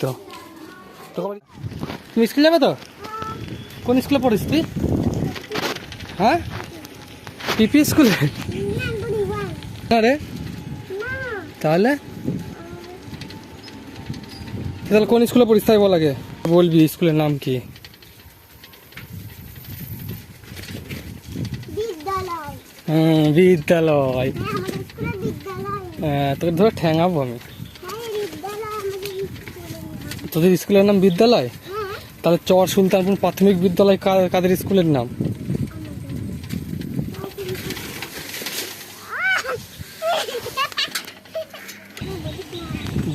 তো তুমি স্কুল যাবে তো? কোন স্কুলে পড়িস তুই? হ্যাঁ, পিপি স্কুলে? আরে তাহলে তাহলে কোন স্কুলে পড়িস তাই বল আগে, বলবি স্কুলের নাম কি? বিদ্যালয়। হ্যাঁ, তোকে ধরে ঠ্যাঙাবো আমি। তোদের স্কুলের নাম বিদ্যালয়? তাহলে চর সুলতানপুর প্রাথমিক বিদ্যালয় কাদের স্কুলের নাম?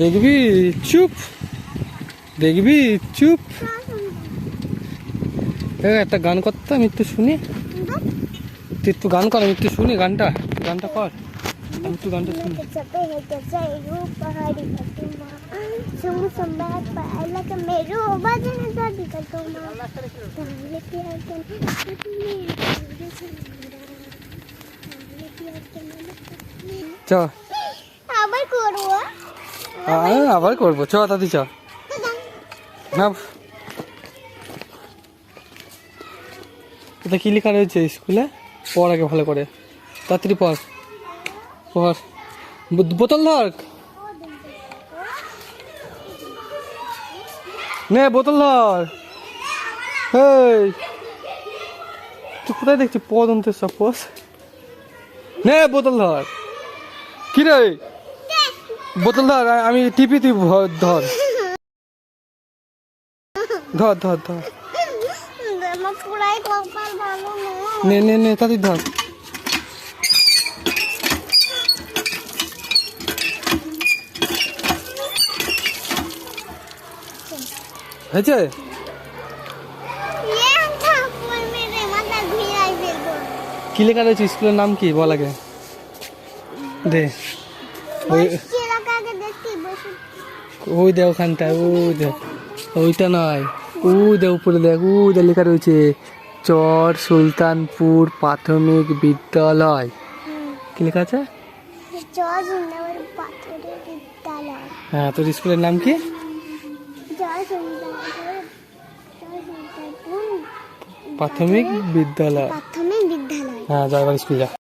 দেখবি চুপ, দেখবি চুপ। একটা গান করতে আমি একটু শুনি। তুই একটু গান কর, আমি একটু শুনি গানটা। গানটা কর, আমি একটু গানটা শুনি। চ আবার করবো, চ দাদি চ না। এটা কি লেখা রয়েছে স্কুলে? পড় আগে ভালো করে, তাড়াতাড়ি পড় পড়। বোতল ধর, নে বোতল ধর। এই তুই কোথায় দেখছি পদ অন্তে সাপোজ, নে বোতল ধর। কি রে বোতল ধর, আমি টিপি, তুই ধর ধর ধর ধর। নে নে নে তাড়াতাড়ি ধর। হয়েছে? কি লেখা রয়েছে স্কুলের নাম কি বল আগে দে। ওই দেখ ওখানটায়, ওই দেখ, ওইটা নয়, ওই দেখ উপরে দেখ, ওই দেখ লেখা রয়েছে চর সুলতানপুর প্রাথমিক বিদ্যালয়। কি লেখা আছে? হ্যাঁ, তোর স্কুলের নাম কি? প্রাথমিক বিদ্যালয়। হ্যাঁ, যা এবার স্কুল যা।